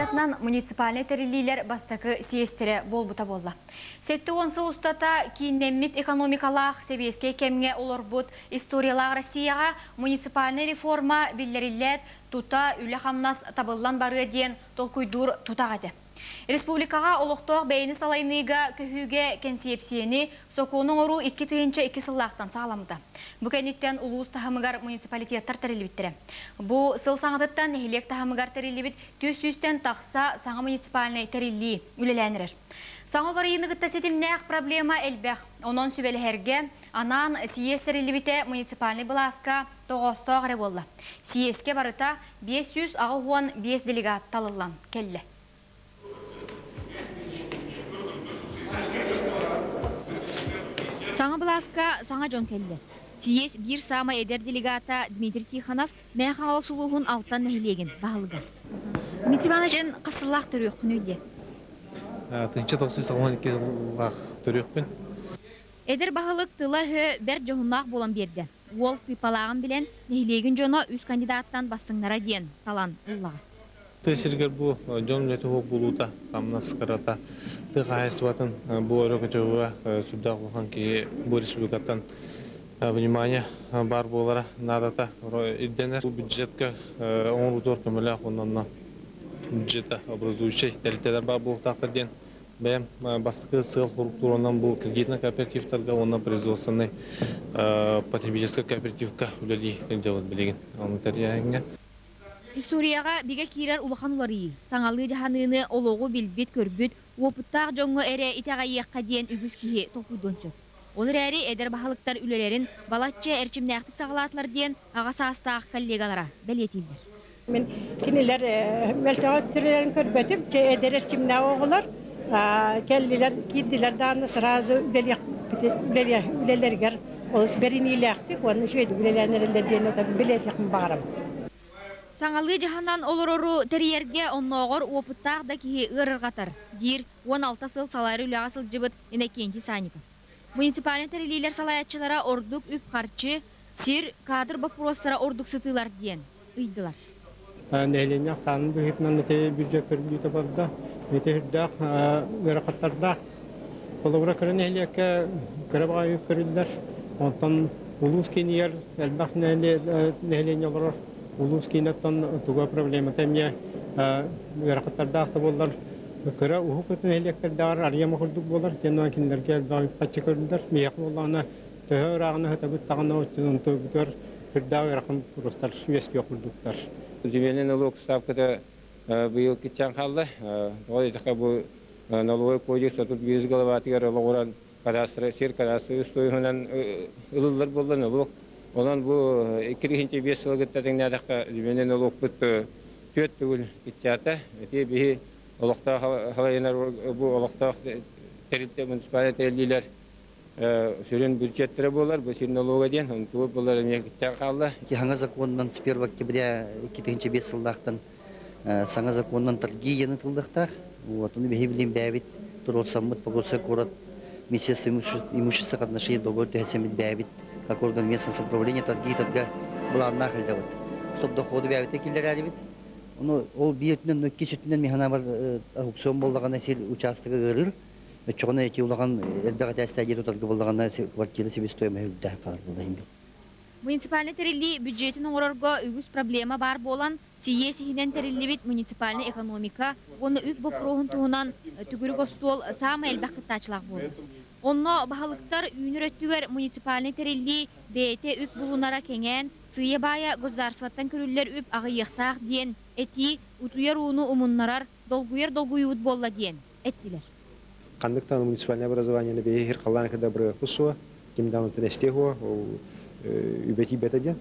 бюджетнан муниципальный терилилер бастакы сиестере болбута болла. Сетті онсы устата кейіннеммит экономикалақ себеске кемге олорбут историялақ Россияға муниципальный реформа биллериллет тута үлі қамнас табыллан бары ден толкуйдур тутағады. Республикаға олықтоқ бәйіні салайныға көхіге кенсиепсиені соқуының ору 2-2 сыллақтан сағаламыда. Бүкәнеттен улуыз тахымығар муниципалитеттар тәрелі Бұ сыл саңғыдыттан нәхілек тахымығар тәрелі төс-түстен тақса саңа муниципаліне тәрелі үлеләнірір. Саңғылар енігітті сетімнәқ проблема әлбәқ. Онын сүбелі әрге анан сиес тәрелі біте муниципаліне бұласқа тоғыстау ғары болла. Сиеске барыта 500 ағуын 5 делегат талылан келі. Саңа Бласка, саңа жон келді. Сиес бір сама едер делегата Дмитрий Тихонов мәйхаңалық сұлуғын алттан нәхилеген бағылыға. Дмитрий Ивановичен қысылақ түрі өкін өйде? 1992 жыллақ түрі өкпен. Едер бағылық тыла хө бәр жоғынлақ болан берді. Ол қипалағын білен нәхилеген жоны үз кандидаттан бастыңнара ден талан ұллаға. Төсергер бұл жон үлеті оқ болуыта, қамнас қырата. Тыға айсыватын бұл өрі көтеуға сүрдақ болған кейі бұл республикаттан внимание бар болара надата. Идденер бұл бюджетке оң рудор көмілі қонанна бюджета образующий дәрітелер бар бұл тақырден. Бәйім бастықы сығыл құруқтуронан бұл кредитный кооперативтарға, онна производственный потребительский кооперативка үлелі делать білеген. Историяға биге кирер улахан улары. Саңалы жаханыны олоғу билбет көрбет, опыттақ жоңғы әрі итаға еққа дейін үгіз кейі толқуйдонсы. Олар әрі әдір бағалықтар үлелерін балатча әрчімнәқтік сағалатылар дейін ағаса астақ коллегалара бәлетейдер. Мен кенелер мәлтіға түрелерін көрбетім, әдір әрчімнә оғылар, кәлілер, кейділер дағыны сыразы үлелергер, олыс бәрін еләқтік, оны жөйді үлеләнерілер дейін білетіқін бағарам. Саңалы жаханан олорору тәрерге онноғыр опыттақ да кейі ұрырғатар. Дир 16 сыл салайры үліға сыл жыбыт енекенті саника. Муниципален тәрелейлер салаятчылара ордук үп қарчы, сир кадр бақпыростара ордук сытылар дейін. Үйділар. Нәйлене қанын бұхетнан өте бюджет көрбейті барды. Өте үрдақ өріқаттарда. Қолығыра көрін әйлекке көріп ғайып көрілдер. Онтан ұлыс кенер әлбақ нәйлене олар. Улус кинаттан туга проблема темне верхаттарда авто болар көре уху көтөн электердер арьяма курдук болар тенан киндерге качы көрдүлөр мияк болгана төөрагына хөтөбүт тагына өтүн төбүтөр бирда ракым рустар свески окурдуктар дивенен налог ставкада быйыл кичен калды ой жака бу налоговый кодекс тут без головатыгар логоран кадастр сер кадастр стоюнан ылылар болду налог. Olan bu 2-5 yılgıtların nedakka düğünden olup bitti tüet tügül gidecekti. Bir olukta havayanar bu olukta terilde munisipalite terililer sürün büdjetleri bolar. Bu sürün oluğa diyen onu bolar emniyye gidecek kaldı. Hangi zakondan 1 октября 2005 yıldan sana zakondan targi yanıtıldıkta. Onu behivliyim bəyabit turolsamıt pogolsa korot Министерство имущественных отношений договор тюхесемит бәбит, как орган местного самоуправления, тадги была одна хальда вот. Чтоб доходы бәбит екилдер әлебит. Ол биетінен, нөкке сүтінен механа бар аукцион болдағана сел участығы ғырыр. Өтчіғына еті олаған әлбәғат әстәдер оталғы болдағана квартира себестоyma үлді қалды. Муниципальный терилли бюджетінің орорго үгіз проблема бар болан, сие сихинен терилли бит муниципальный экономика, оны үп бопруғын туғынан түгірі қостуол тама әлбәқіттачылақ болды. Онно бағалықтар үйінір өттігер муниципальный терилли бәйте үп бұлынара кеңен, сые бая государстваттан көрілер үп ағыйықтақ ден, әти ұтуяр уыны умыннарар, долгуяр болла ден, әттілер. Қандықтан муниципальное образование бәйе хер қалланы кәді бір құсуа, кемдан ұтын әстеғуа, үбәти бәтәден.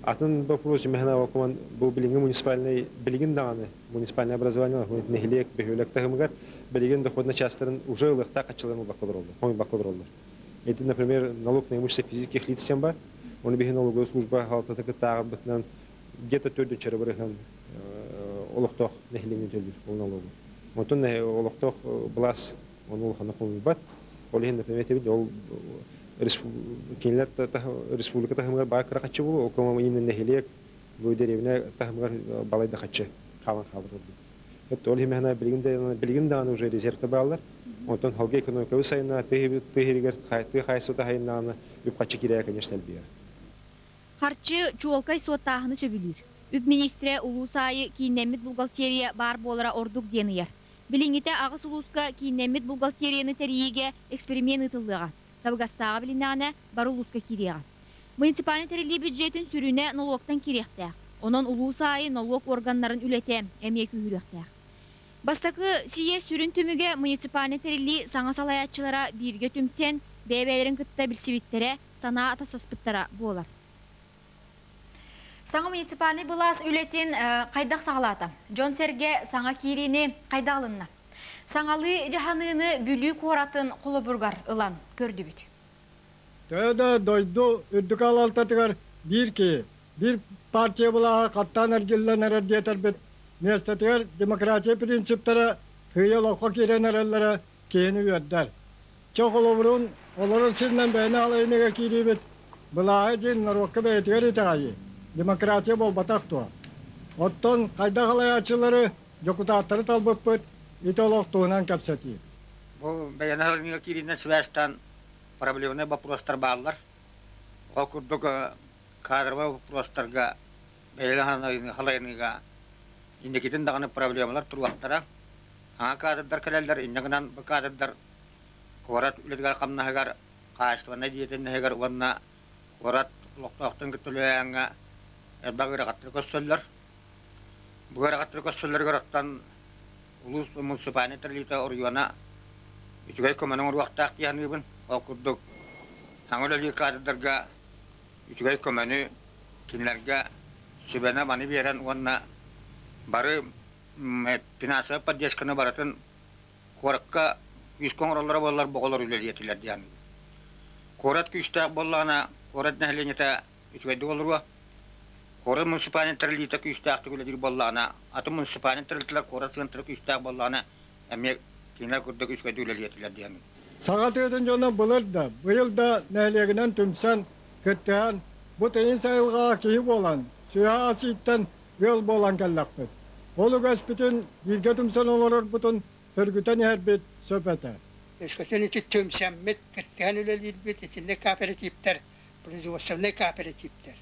Атын вопрос механа вакуан бу билинге муниципальный билинген даганы муниципальное образование нехилек бехөлек тагымгар билинген доходный частарын уже лыхта качылымы бакылролду. Ой бакылролду. Это, например, налог на имущество физических лиц темба, он бихе налоговая служба халтатыгы тагы битнан где-то төрдү чарабырыган олоктох нехиленген төлбүр бул налогу. Мотун олоктох блас он улхана кулбат. Олеген, например, тебит ол республика тахымгар бакыра качы бул, окума именно нехилек бу деревня тахымгар балайда качы калан калдырды. Это ол химена билигин да уже резервте баллар. Онтон халга экономикабы сайына тыгыргер хайсыта хайнаны үпкачы кирәк, конечно, бия. Харчы чуолкай суаттахыны сөбүлүр. Үп министре улусайы кийинемит бухгалтерия бар болара ордук денияр. Билиңите агыс улуска кийинемит бухгалтерияны териеге эксперимент ытылдыга. Табгастага билинане бар улуска кирега. Муниципальный терили бюджетін сүрүне налогтан киректәк. Онон улусайы налог органнарын үлете эмне күректәк. Бастакы сие сүрүн түмүгө муниципальный терили саңа салаятчылара бирге түмтен бебелерин кытта билсибиттере сана атасаспыттара болар. Саңа муниципальный булас үлетин кайдак сагалата. Жон Серге саңа кирини кайда алынна. Саңалы жаханыны бүлүү коратын колобургар ылан көрдүбүт. Тәді дойду үрдік алалтатығар bir partiya bulağa kattan ergillen erer bit nestetiger demokrasi prinsipleri hıyal okka kiren erellere kiyini verdiler. Çok olurun olurun sizden beni alayınıga kiri bit bulağı cin narvakka beytiger itağayı. Demokrasi bol batak tuğa. Otton kayda halayatçıları jokutatları talbıp bit itolog tuğunan kapsati. Bu beyanlarını kirinden Sivas'tan проблемный вопростар баллар. Ол курдук кадрва вопростарга бейлаханы халайныга индекитин даганы проблемалар туруактара. Ага кадрдар келелдер индегенан бу кадрдар корат үледгар камнагар кааштвана диетеннегар ванна корат локтоктун күтүлөңө багыра каттыр көссөллөр. Бугара каттыр көссөллөр гораттан улус муниципальный терлите орюана үчүгай команын уруактак тияныбын. Okurduk. Hangi kadırga üçügay komünü kimlerge sübene bana veren ona barı pinasa padyaskana baratın korakka yüzkon oralara bollar boğular üleliyetiler diyen. Korat küçte bollana korat nehlenete üçügay olur wa. Korat municipalin terlite küçte aktif ülelidir bollana atı municipalin terliteler korat sentri küçte bollana emek kimler kurduk üçügay üleliyetiler diyen. Sağatıyordun jona bulur da, bu yılda nehliyeginden tümsen kütteyen, bu teyin sayılgağa kiyip olan, suya asitten yol bolan kellakbet. Olu gaspbütün bilge tümsen olur butun hürgüten her bit söpete. Eskiden içi tümsenmet, kütteyen üleliyir bit içinde kooperatifler, производственный kooperatifler.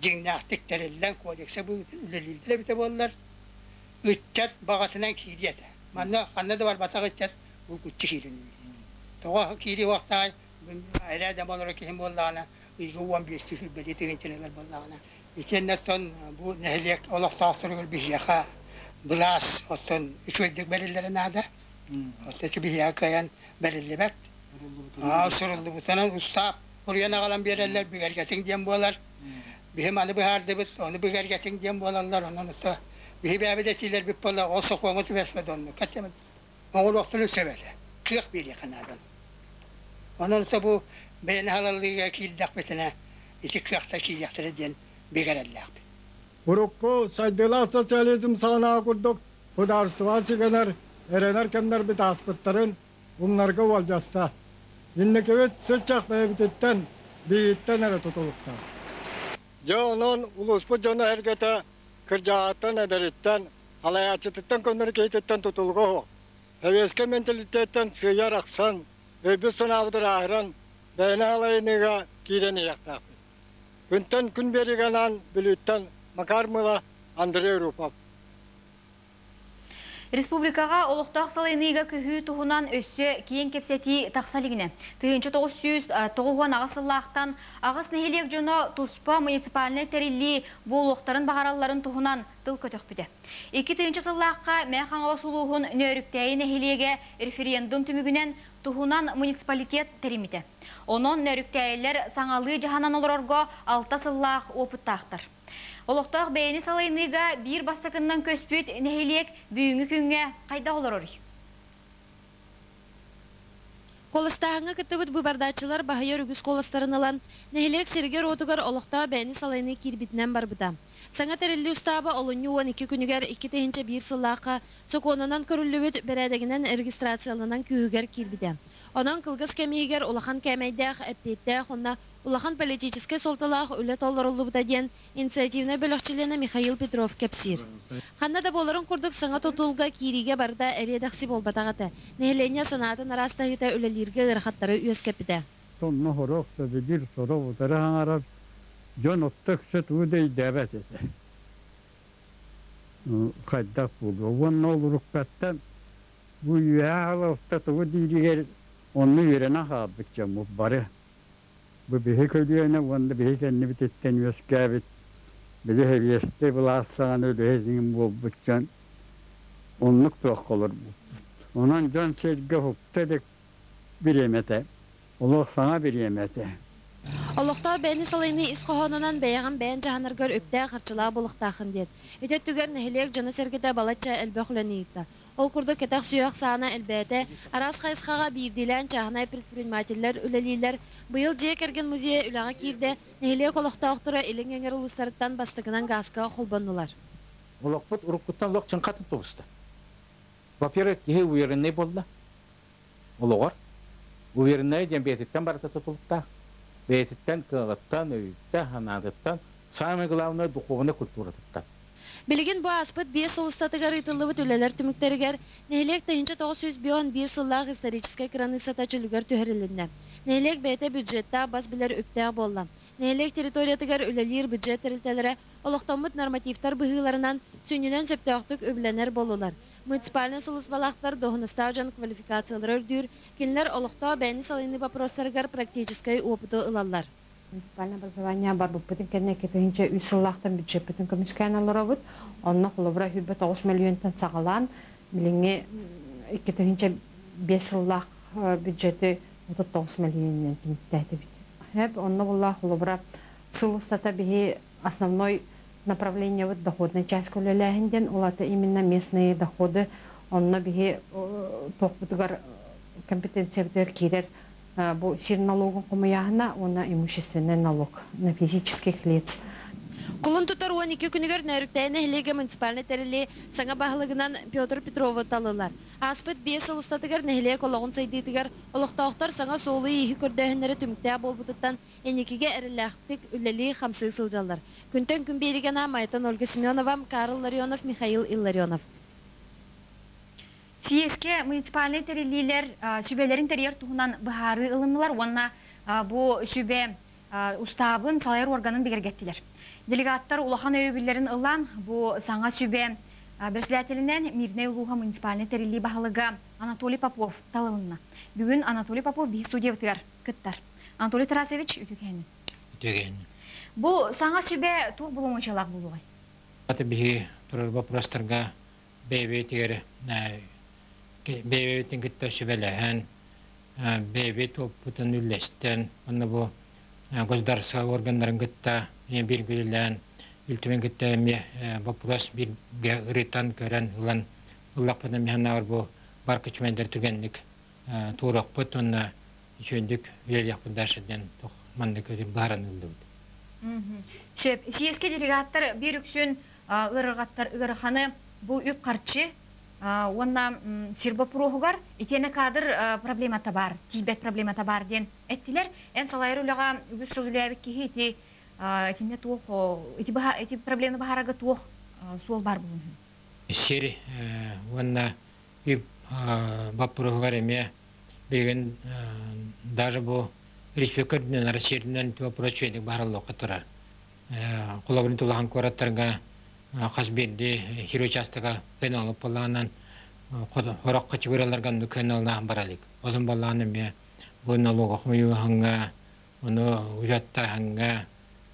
Cinnahtıklar ellen kodekse bu üleliyirler bite bollar. Ütçat bağatından kiriyete. Manna kanna da var batak ütçat, bu kütçü kirin. Toğa kiri vaktay ayrıca malları kim bollana uyguwan bir belli teginçeler bollana ikenneton bu nehliyek Allah tasarruf bihiya blas oton üçüydük belirleri nada otosu bihiya kayan belirlemek soruldu bu tanan usta buraya nagalan bererler bir gergetin diyen bolar bihim alı bihardı biz onu bir gergetin diyen bolarlar onun usta bihi bebedetiler bir pola o sokumu vesmedon kaçamadı o vaktını sevele 41 yakanadan. Onun ise bu beyin halallığa kildak betine iki kıyakta kildaktır diyen begerellak. Urukku saydılar sosyalizm sağına kurduk. Hudarstva sigener, erener kemler bit aspıtların bunlarga valcasta. İnnekevet sıçak bebitetten biyitten ere tutulukta. Onun uluspu jona hergete kırcaattan ederitten halayatçıtıttan konları keytetten tutulgu ho. Heveske mentalitetten sıyar aksan ve bir sınavdır ahiran beyni alayınıga kireni yaktak. Günten gün berigenan bilütten makarmıla Andrei Rupap. Республикага олуктак салайныга көһүү туһунан өссө кийин кепсети таксалигине. Тыгынчы 909 агысыллаактан агыс нехилек жоно туспа муниципальный терилли болуктарын багаралларын туһунан тыл көтөкпүдө. 2 тыгынчы сыллаакка мэхаңала сулуухун нөрүктәйи нехилеге референдум түмүгүнен туһунан муниципалитет теримите. Онон нөрүктәйлер саңалы жаһанан олорорго 6 сыллаак опуттаактар. Олуқтақ бәйіні салайыныға бір бастақыннан көспүйт нәхилек бүйіңі күнге қайда олар орый? Қолыстағыңа күттібіт бұбардачылар бағайыр үгіз қолыстарын алан нәхилек сергер отығар олуқтағы бәйіні салайыны кирбітінен бар бұда. Саңа тәрілі ұстабы олыны 12 күнігер 2-1 сыллаққа соқонынан көрілі бүт бәрәдігінен регистрациялынан күйігер кирбіде. Онан кылгыс кемигер улахан кемейдэх эппеттэх онна улахан политический солталах үле толларулу бутаден инициативный бөлөкчилена Михаил Петров кепсир. Ханна да боларын курдук саңа тотулга кириге барда эредахси болбатагата. Нехленя санатын арастагыта үлелерге ырхаттары үескепиде. Сонно хорох сөбедир соров утараңарап жон оттак сөт удей дәбәт ете. Қайдақ болды. Онын олырықпаттан bu yağla ustatı diyeceğiz onu yürene habıkça bu barı bu bir hekölüğüne onda bir hekenli bitetten yüzgâbit bir de heviyeste bulasağın ödeyizin bu bıkcan onluk toq olur bu onun can sevgi huktadık bir yemete olur sana bir yemete Allah'ta beni salayını iskohonunan beyagan beyan jahanırgar öptəyə xarçılığa buluqtağın deyil. Ötət tügər nəhiliyek jana sergide balatça elbəxüləniydi. Ol kurdu ketaq suyaq sağına elbəyətə, aras xayısqağa bir dilən çağınay предпринимательlər, üləliylər, bıyıl jek ergen muzeye ülağa kirdi, nəhiliyek oluqta oqtıra elin enger uluslarıttan bastıgınan gazqa xulbandılar. Oluqput urukuttan loq çınqatın toğusta. Во-первых, kehe uyarınay bolda. Oluğar. Uyarınay cembiyetitten barata tutulukta. Beytitten, kığıttan, öğütten, hanadıttan, самое главное, духовный культуратыттан. Bilgin bu aspıt bir solustatıgar ıtıllıvı tüleler tümükteriger, nehlek tayınca 901 sıllag historiskiy kranısataçılıgar tüherilinde. Nehlek beyte büdjette baz biler öptəğ bolla. Nehlek teritoriyatıgar ölelir büdjet teriltelere, oluqtamıt normativtar bıhılarından sünnüden söptəqtük öbülener bolular. Municipalne solus balaqtar doğunustavcan kvalifikatsiyalar ördür, kinler oluqta beyni salini vaproslargar praktiskiy oputu ılallar. Municipalne образование бар bu bütün kendine kepince üsüllahtan bütçe bütün komisyonelere bud. Onun kulubra hübbet 9 milyondan sağalan bilinge kepince 5 yıllık bütçeti 9 milyondan tehdit. Hep onun kullah kulubra сылыстата bihi основной направление вот доходной часть колелехинден, улата именно местные доходы, онна биги тохбутгар компетенциялар кирер, бу сир налогын кумаяхына, она имущественный налог на физических лиц. Kulun tutar 12 күнігер нөріктәйін әхлеге муниципалны тәрілі саңа бағылығынан Петр Петровы талылар. Аспыт 5 ыл ұстатығар нәхлеге қолағын сайдетігер, олықтауқтар саңа солы ехі көрдәхінері түміктәе болбутыттан әнекеге әріләқтік үлләлі қамсы сылжалар. Күнтен күн берігена Майтан Ольга Семенова, Карл Ларионов, Михаил Илларионов. Сиеске муниципалны тәрілілер сүбелерін тәрер тұғынан бұхары ылынылар, онна бұ сүбе ұстабын салайыр органын бігергеттілер. Делегаттар улахан өйбілерін ылан, бұ саңа сүбе бірсіләтелінен Мирней Улуға муниципалны тәрілі бағылыға Анатолий Попов талылына. Бүгін Анатолий Попов бей студия бұтығар күттар. Анатолий Тарасевич үтігені. Үтігені. Бұ саңа сүбе туқ бұлы мұншалақ бұлуғай? Аты бігі тұрыр бапырастарға бейбетігері бейбетін күтті сүбеләхен, бейбет опытын үлләстен, оны бұ государство органларын күтті bir gülen iltimen gitti popülas bir ırıtan gören ulan ulak bana mihanlar bu barkıç mender tügenlik tuğrak put ona şöndük üyel yapındaşıdan toh mandık ödüm baran ıldı. Şöp, siyeske delegatlar bir üksün ırıqanı bu üp qarçı ona sirba proğugar itene kadır problemata var, Tibet problemata var den ettiler. En salayır ulağa ügüs sılülüyabik ki hiti Этине тух, эти проблемы бахарага тух сол бар булун. Сери, ванна и бапургареме беген даже бу рефикатный наращирнен то прочедик бахарло которар. Колабрин тулахан кораттарга хасбенди хирочастага пеналы поланан хоракка чыгыраларга нүкенална баралик. Олын баланы ме бу налога хмою ханга, оны ужатта ханга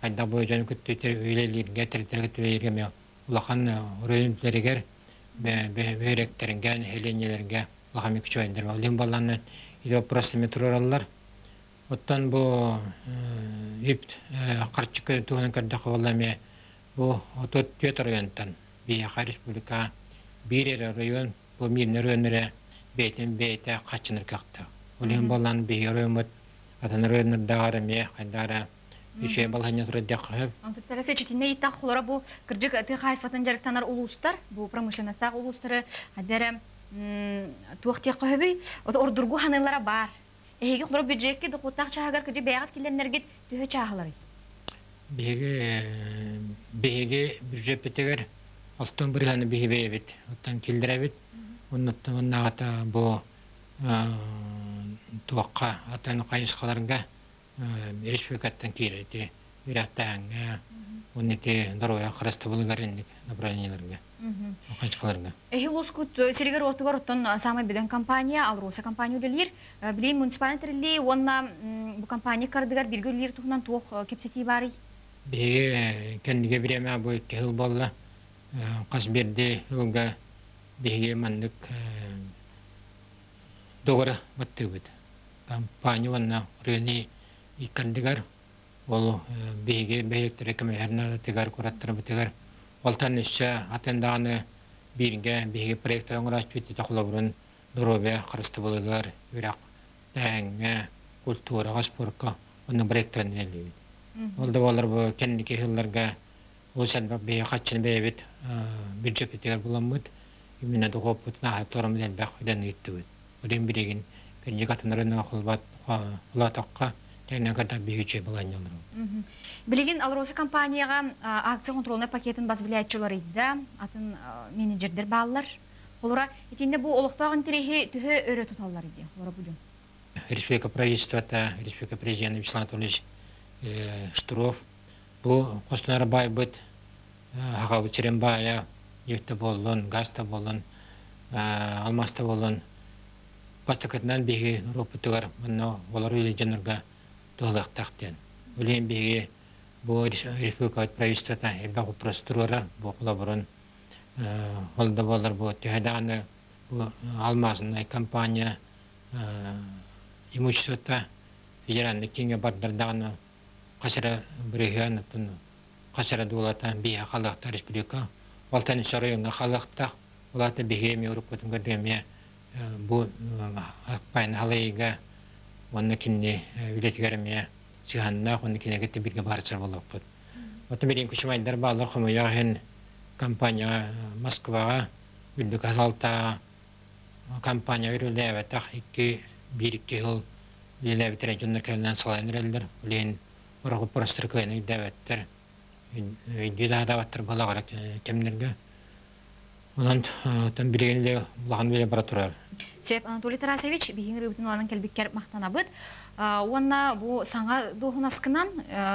Ayda bu yüzden kütütleri üyeleriyle tertlerge mi ulakan röntgenler böreklerin helenyelerge ulakam küçüğündür. Olayım ballanın ile prostimetrorlar. Ottan bu ipt karşık tuğun kadar kovalamaya bu otot tiyatrondan bir respublika bir rayon bu mirne rönere beyte kaçınır kalktı. Olayım ballanın bir rönt atan rönler dağarmaya kadar Еще балханя трудяхев. Антуптара сечетинне итак холора бу кыржык ты хайсватын жарыктанар улустар, бу промышленностаг улустары адере туактия кохеби, ордургу ханылара бар. Ehegi xulur büdjekki duqutaq çağagar kıcı beygat killenlergit tühü çağaları. Bege büdjet biteger alttan bir hani bihi beyebit. Alttan kildirebit. Ondan ata bu tuakka atan kayıskalarga respublikattan kireti. Virattan onete daroya kırastı bulgarindik nabraniyalarga. Kayıskalarga. Ehiluskut sirigar ortugar otton samay beden kampanya Alrosa kampanya udelir. Bilin municipality onna bu kampanya kardıgar bilgölir tuğunan tuğuk kepseti bari. Bege kendine bireme bu iki yıl bolla. Kasbirde yılga bege mandık doğru battı bit. Kampanya vanna reni ikandigar olu bege beyliktere kemerna tegar kurattır bitegar. Oltan işe atendağını birge bege proyektler uğraş bitti takılavrın dorobe kırıstı bulgar Irak denge kultura gasporka onun proyektlerini eliyor. Oldu bolar bu kendiki yıllarga o sebep bir kaçın beyebit büdjet bitegar bulamut. Yumina da koput nahar torum den bakıdan gitti bit. Odin birigin kendi katınlarına kulbat kulatakka tene kadar bir güçe bulanıyorlar. Bilgin Alrosa kampanyaga aksiya kontroluna paketin bas bilayetçileriydi. Atın menajerler bağlar. Olara etinde bu oluqtağın tirehi tühü öre tutallar idi. Olara bugün. Республика правительства, Республика президента Вячеслав Анатольевич Штуров. Bu Kostanara Baybıt, Hakavu Çirembaya, Yefte bolun, Gazta bolun, Almasta bolun. Pastakatından begi roputugar, manna olar öyle janırga doğalak taktiyan. Öleyin begi bu Республика правительства evde bu prosedurlar, bu kulaburun. Olda bolar bu tehadanı, bu almasın kampanya имущество федеральный кеңе бардырданы қашара бригадатын қашара дулата бия халықта республика алтан шарайынға халықта олата бигеме урукутун көрдеме bu akpayn halayga onu kinni üretgerme çıhanna onu kinne gitti birge barçar boluput. Otu birin kuşmaylar bağlar xumaya hen kampanya Moskvaga gündük hasalta kampanya yürüldü evet iki bir yıl bile bitiren cümle kelden salanırlar. Ulen orada prostor köyüne davetler. Daha davetler balarak kimlerge. Ondan tam bireyle bulan bile baraturar. Şef Anatoly Tarasevich bihin rübütün olanın kelbikker mahtanabıt. Ona bu sana doğun askınan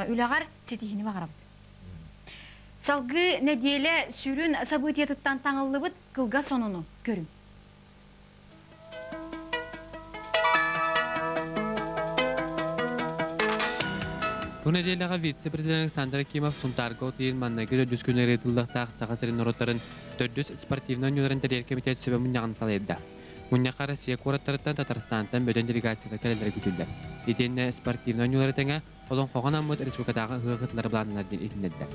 ülegar setihini bağırab. Salgı nediyele sürün sabıtiyetıttan tanıllıbıt kılga sonunu görün. Bu nedelega vice-prezident Sandra Kimov Suntarga otiyin mannagi 400 günler etildiqtaq saqasirin orotların 400 sportivna oyuncuların teriyel komitet söbe munyağın talayda. Munyaka Rossiya korattarıttan Tataristan'dan böden delegasiyada kaleleri gütüldü. Ditenne sportivna oyuncuları tenge olan qoğan ammut respublikadağı hıqıtları bulanlardan ilinlediler.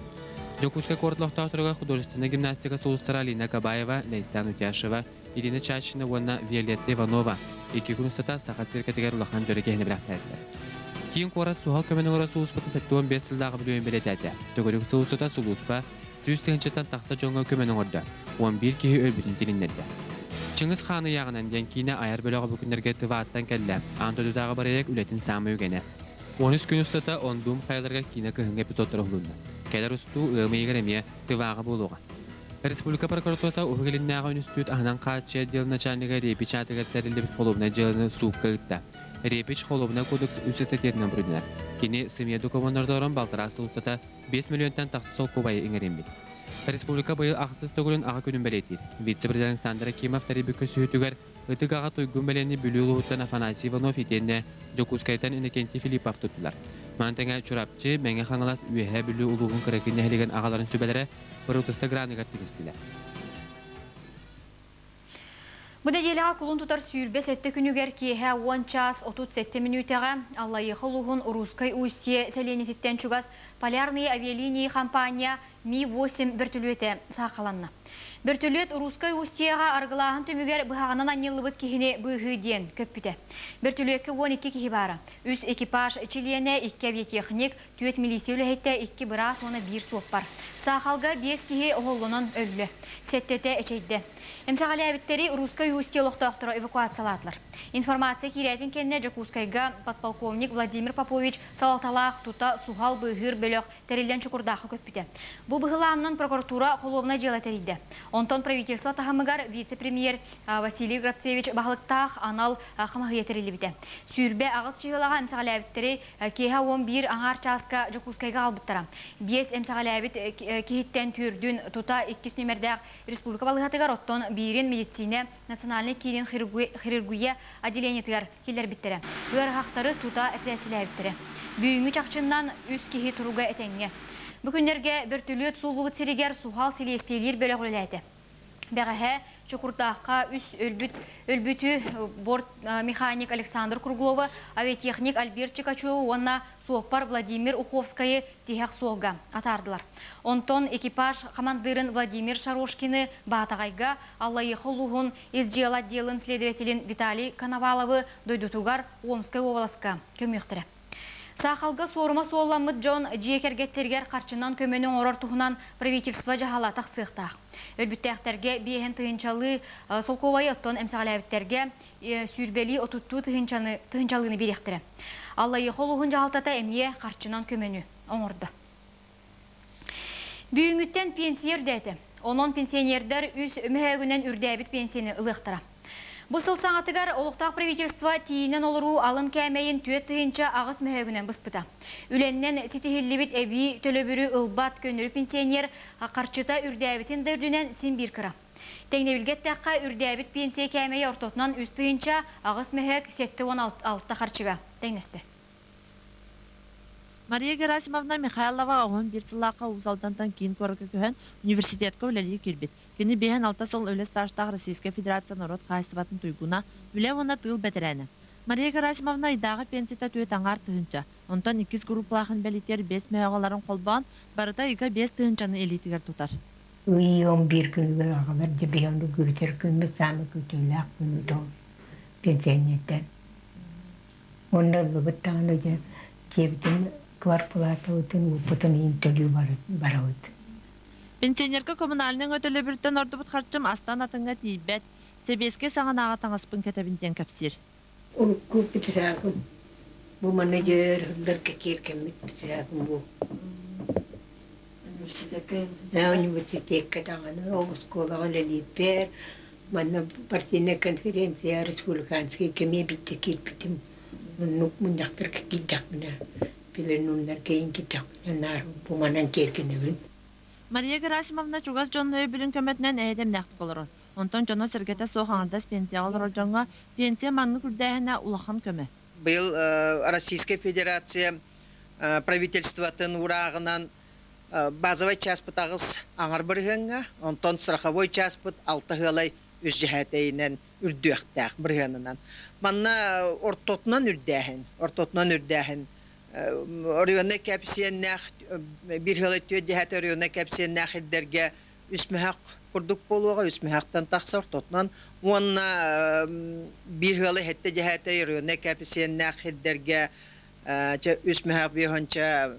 Jokuska koratlıqta oturuga художественная гимнастика soğustara Alina Kabayeva, Leysan Utyasheva, Irina Chachina vana Violetta Ivanova. İki gün ustata saqasir kategar ulaqan jörege henibiraqtaydiler. Kiyin korat suhal kömenin ora suuspatın 15 yıldağı biliyoyin belediydi. Tögörük suuspata suluspa, süyüstüğünçetten taxta jonga kömenin orada. 11 kihi ölbütün dilinledi. Çıngiz Xanı yağınan yankine ayar bölüğü bükünlerge tıvaattan kelle, Antodudağı barayak ületin samı ögene. 13 gün ustata ondum xaylarga kine kıhın epizodları hulundu. Keler ustu ığmayı geremiye tıvağı buluğa. Respublika Prokuraturata Uğugelinnağı Ünistitut ahınan qaçıya dil naçanlıga repi çatıgatlarıyla bir kolubuna cılını suuqqa gitti. Repiç kolubuna kodeks üstetetinden bürünler. Kini semiye dokumentardoran baltarası ustata 5 milyondan taxsı sol kobayı ingerimdi. Respublika bayıl aqsız tögülün ağa günün beletir. Vice-prezident Sandra Kimov taribükü sühütüger ıtık ağa tuygun beleni bülüğülüğütten Afanasy Ivanov itenne Jokuskaytan Inekenti Filipov tuttular. Mantanga çorapçı, menge xanalas üyehe bülüğü uluğun kırakini heligen ağaların sübelere Barutasta granigat tigistiler. Bu dejelağa kulun tutar sürbe sette günüger ki 10 ças 37 minutağa Allah'ı xoluğun Ruskay Ustye selenititten çugas Polyarny avialiniya kampanya Mi-8 bertülüete saqalanna. Bertülüet Ruskay Ustye'ga argılağın tümüger bıhağının anyıllıbıt kihine bıhı diyen köppüte. Bertülüetki 12 kihi bara. 3 ekipaj çiliyene 2 aviatexnik, 4 milisiya ülehette 2 bıra sonra 1 soğuk var. Saqalga 5 kihi oğullunun öllü. Settete eçeydi. Эмсагалябиттери Руска юстиялықтақтыры эвакуациялатылар. Информация кирәтин кенне Жакускайга подполковник Владимир Попович салалталақ тута сухал бұғыр бөліқ тәрелден чукурдақы көппіде. Бұл бұғыланның прокуратура холовна жела тәрейді. Онтон правительство тахамыгар вице-премьер Василий Грацевич бағылықтақ анал қамағыя тәрелі біде. Сүйірбе ағыз чығылаға эмсагалябиттери кейха 11 аңар часка Жакускайга албыттара. Бес эмсагалябит кейттен түрдін тута 2 номердәқ республика балығатыгар оттон бирин медицине национальный кирин хирургия отделениятыгар келер биттері. Бұр хақтары тута әтәсілі әбіттері. Бүйіңі чақчыннан үз кейі тұруға әтәңге. Бүкіндерге бір түлі тұсулығы тірігер сухал селестейлер бөлі ғылыләді. Бәғәхә Чукурдаққа үс өлбүті борт механик Александр Круглова, авиатехник Альберт Чикачуов, онна суоппар Владимир Уховскайы тихақ солға атардылар. Онтон экипаж командырын Владимир Шарошкины Батағайға, Аллайықы Луғын, СЖЛ отделын следователін Виталий Коноваловы дойдутугар Омскай Оваласқа көмектірі. Сақалғы сорыма солламыд Джон Джекергеттергер қарчынан көменің орар тұғынан правительство жағала тақсықтақ. Өлбіттәқтерге бейхен тұхынчалы солковай оттон әмсағаләбіттерге сүйірбелі отутту тұхынчалыны беректірі. Аллайы қолуғын жағалтата әмие қарчынан көмені оңырды. Бүйінгіттен пенсиер дәді. Onun пенсионердер үз өмәгінен үрдәбіт пенсияны ылықтыра. Бұсыл саңатыгар олықтақ правительство тиінен олыру алын кәмейін түйет тыйынша ағыз мәгінен бұспыта. Үленнен сетихиллибит әбі төлөбірі ұлбат көнірі пенсионер қарчыта үрдәбітін дөрдінен син бір кыра. Тәңнебілгет тәққа үрдәбіт пенсия кәмейі ортотынан үз тыйынша ағыз мәг 7-16 қарчыға тәңнесті. Мария Герасимовна Михайлова оғын бір сылаққа ұзалдантан кейін көргі көхен университетке өлелі кербет. Кені бейін 6 сол өлі стажтағы Российская Федерация народ қайсыбатын тұйгуна үле оны тығыл бәтірәні. Мария Герасимовна идағы пенсията түйет аңар тұхынча. Онтан 2 группалағын бәлетер 5 мәғаларын қолбаған, барыта 2-5 тұхынчаны элитігер тұтар. 11 күнігер ағалар дебейонды күйтер күнді саны күтілі ақ күні тоң пенсионеттен. Онда бұттағында жебітін кварплата өтін ұпытын интөлі бара өт. Пенсионерка коммунальның өтілі бүрттен орды бұт қарчым астан атыңға тейбәт, себеске саған ағатан аспын кәтәбінтен кәпсір. Ол көп бітірәгім. Бұл маны жер ұлдар кәкеркен бітірәгім бұл. Университетке тағаны, оғыз лелепер, маны партийна конференция республиканский кеме бітті кетпітім. Мұндақтыр кәкетдақ мұна. Білін ұлдар кейін кеттақ мұна. Бұл манан керкені біл. Мария Герасимовна чугас жонны өбілін көмәтінен әйдем нәқті болырын. Онтан жоны сіргеті соғаңырдас пенсия алыр оржанға пенсия манны күрдәйіне улахан көмі. Бұл Российская Федерация правительствотын урағынан базовый частпыт ағыз аңар біргенға, онтан страховой частпыт 6 ғылай үз жихәтейінен үрдіяқтақ біргенінен. Манна ортотынан үрдәхін. Орионы кәпсиеннәқ, бір ғылы түйет жихәт орионы кәпсиеннәқ елдерге үсмәқ күрдік болуға, үсмәқтан тақса ортотынан. Онна бір ғылы хетті жихәті орионы кәпсиеннәқ елдерге үсмәқ бейхонча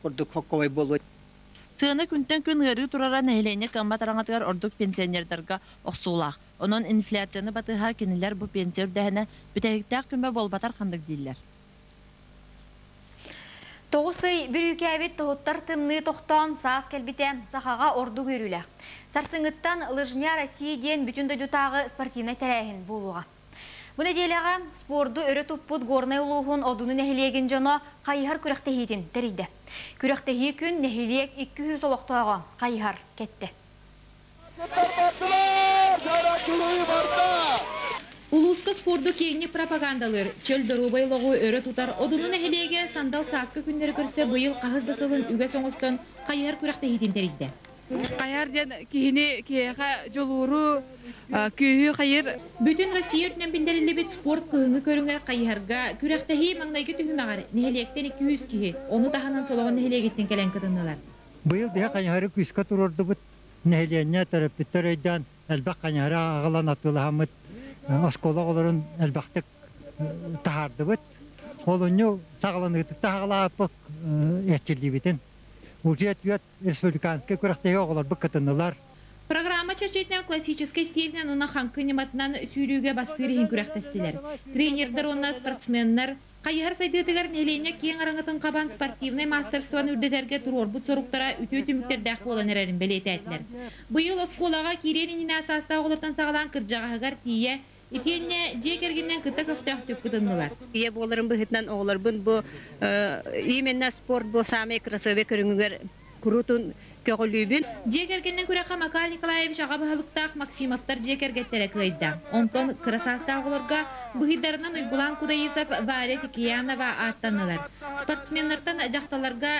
күрдік хоққовай болуы. Тığını күнтен күн ғыры тұрара нәйлейіне қамбатараңатығар ордық пенсионердарға оқсулақ. Onun инфляцияны батыға кенілер бұл пенсия үрдәхіне бүтәйіктәқ күнбе болбатар қандық дейілер. Тоғысы бір үйкәбет тоғыттар тымны тоқтан саас кәлбіте сақаға орды көрілі. Сарсыңыттан лыжня Россияден бүтін дөдутағы спортивный тәрәйін болуға. Бұл неделяға спорды өрі тұппыт горнай ұлуғын одуны нәхілеген жона қайығар күрәқтәхейтін тәрейді. Күрәқтәхей күн нәхілек 200 олықтауға қайығар кетті. Улуска спорду кейіне пропагандалыр. Чөл дұрубайлығы өрі тұтар одуны нәхілеге сандал саскы күндері көрсе бұйыл қағыздасылын үге соңысқан қайығар күрәқтәхейтін тәрейді. Қайырден кейіне кейеға жолуыру күйі қайыр. Бүтін Россия өртінен білдерілі бет спорт қығыңы көріңер қайырға күрәқтәхей маңнайғы түхімағар нәхілектен 200 кейі. Оны тағанан солығын нәхілегеттен кәлін қыдынылар. Бұйыл дәе қайыры күшқа тұрырды бұд нәхіленне тарапеттер өйден әлбәқ қайыры ағылан атылығамыд оскола оларын әлбәқтік тағарды бұд. Олыны сағыланығыдық тағылапық әтчілді бетін. Уже ответ республиканский күрәқтәхей оғылар бұқ қытынылар. Программа чарчетнен классический стилінен уна ханкы нематынан сүйрүүгө бастырыхин күрәхтестилер. Тренердер онна спортсменнер, Кайяр сайдытыгар нелейне кең араңытын кабан спортивный мастерствоны үрдетерге турор бұт соруктара үтө түміктердәқ болан әрәрін белетәтілер. Бұйыл осколаға кирениніне асаста олыртан сағалан кырджағығар тие, итенне жекергеннен кыта көфтәқ түк кытыннылар. Ие болырын бұхытнан оғылырбын бұ именно спорт бұ самай красове көріңігер күрутун көгілүйбін. Жекергеннен күрәқа Макар Николаевич ағабығылықтақ Максимовтар жекергеттері күйді. Онтон кырасақтақ оларға бұхидарынан ұйбылан кудайызап Варя Тикиянова аттанылар. Спортсменлерден жақталарға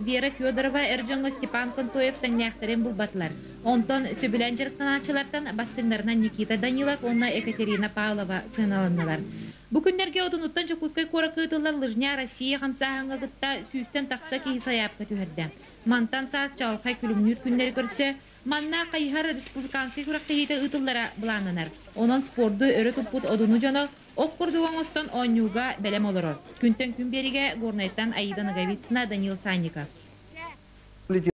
Вера Федорова, Эрджонго Степан Контоев тәңнәқтерін бұлбатылар. Онтон сөбілән жырықтанатшылардан бастыңдарынан Никита Данилов, онна Екатерина Павлова сыналанылар. Бүкіндерге одынуттан Жокускай қорақытылар лыжня Россия қамсағыңа ғытта сүйістен тақса кейі саяпқа түйірді. Мантан саат чалқай күлімнүр күндері көрсе, манна қайхар республиканский күрақтағейті ұтыллара бұланынар. Онын спорды өрі тұппыт одыну жаны оққырдуған остан ойнуға бәлем олырыр. Күнтен күн беріге Горнайттан Аида Наговицына Данил Санников.